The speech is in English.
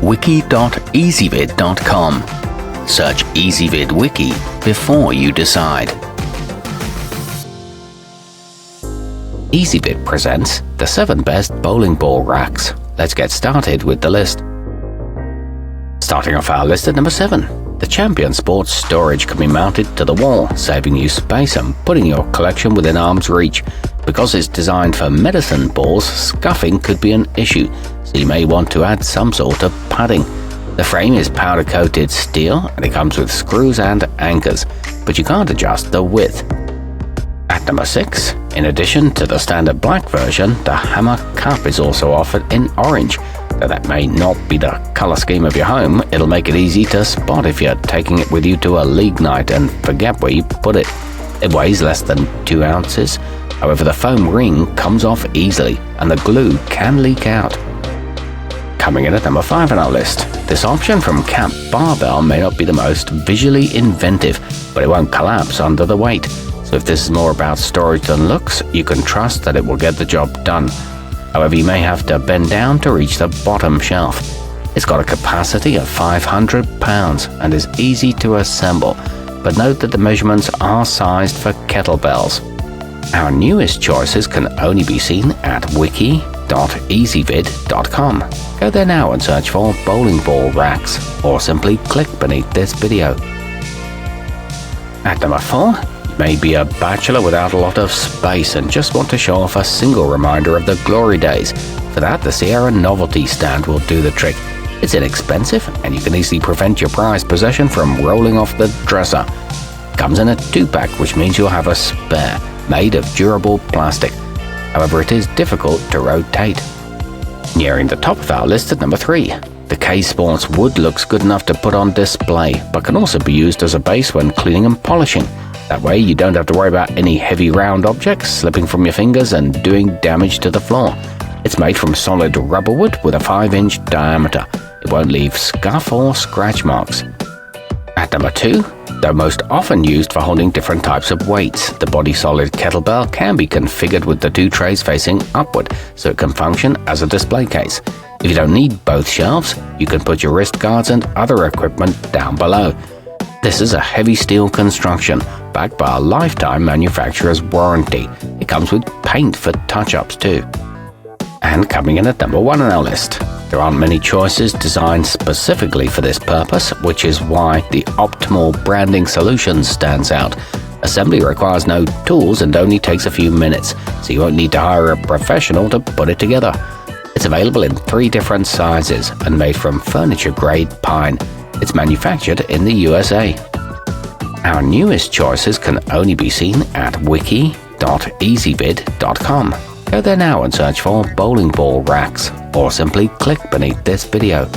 wiki.ezvid.com. Search Ezvid Wiki before you decide. Ezvid presents the 7 best bowling ball racks. Let's get started with the list. Starting off our list at number 7. The Champion Sports storage can be mounted to the wall, saving you space and putting your collection within arm's reach. Because it's designed for medicine balls, scuffing could be an issue, so you may want to add some sort of padding. The frame is powder-coated steel and it comes with screws and anchors, but you can't adjust the width. At number 6, in addition to the standard black version, the Hammer Cup is also offered in orange. Though that may not be the colour scheme of your home, it'll make it easy to spot if you're taking it with you to a league night and forget where you put it. It weighs less than 2 ounces. However, the foam ring comes off easily and the glue can leak out. Coming in at number 5 on our list, this option from Camp Barbell may not be the most visually inventive, but it won't collapse under the weight. So if this is more about storage than looks, you can trust that it will get the job done. However, you may have to bend down to reach the bottom shelf. It's got a capacity of 500 pounds and is easy to assemble, but note that the measurements are sized for kettlebells. Our newest choices can only be seen at wiki.ezvid.com. Go there now and search for bowling ball racks, or simply click beneath this video. At number 4, you may be a bachelor without a lot of space and just want to show off a single reminder of the glory days. For that, the Sierra Novelty stand will do the trick. It's inexpensive and you can easily prevent your prized possession from rolling off the dresser. Comes in a 2-pack, which means you'll have a spare, made of durable plastic. However, it is difficult to rotate. Nearing the top of our list at number 3. The Kaze Sports wood looks good enough to put on display, but can also be used as a base when cleaning and polishing. That way you don't have to worry about any heavy round objects slipping from your fingers and doing damage to the floor. It's made from solid rubber wood with a 5-inch diameter. It won't leave scuff or scratch marks. At number 2, though most often used for holding different types of weights, the body-solid kettlebell can be configured with the 2 trays facing upward, so it can function as a display case. If you don't need both shelves, you can put your wrist guards and other equipment down below. This is a heavy steel construction, backed by a lifetime manufacturer's warranty. It comes with paint for touch-ups too. And coming in at number 1 on our list, there aren't many choices designed specifically for this purpose, which is why the Optimal Branding Solutions stands out. Assembly requires no tools and only takes a few minutes, so you won't need to hire a professional to put it together. It's available in 3 different sizes and made from furniture-grade pine. It's manufactured in the USA. Our newest choices can only be seen at wiki.ezvid.com. Go there now and search for bowling ball racks, or simply click beneath this video.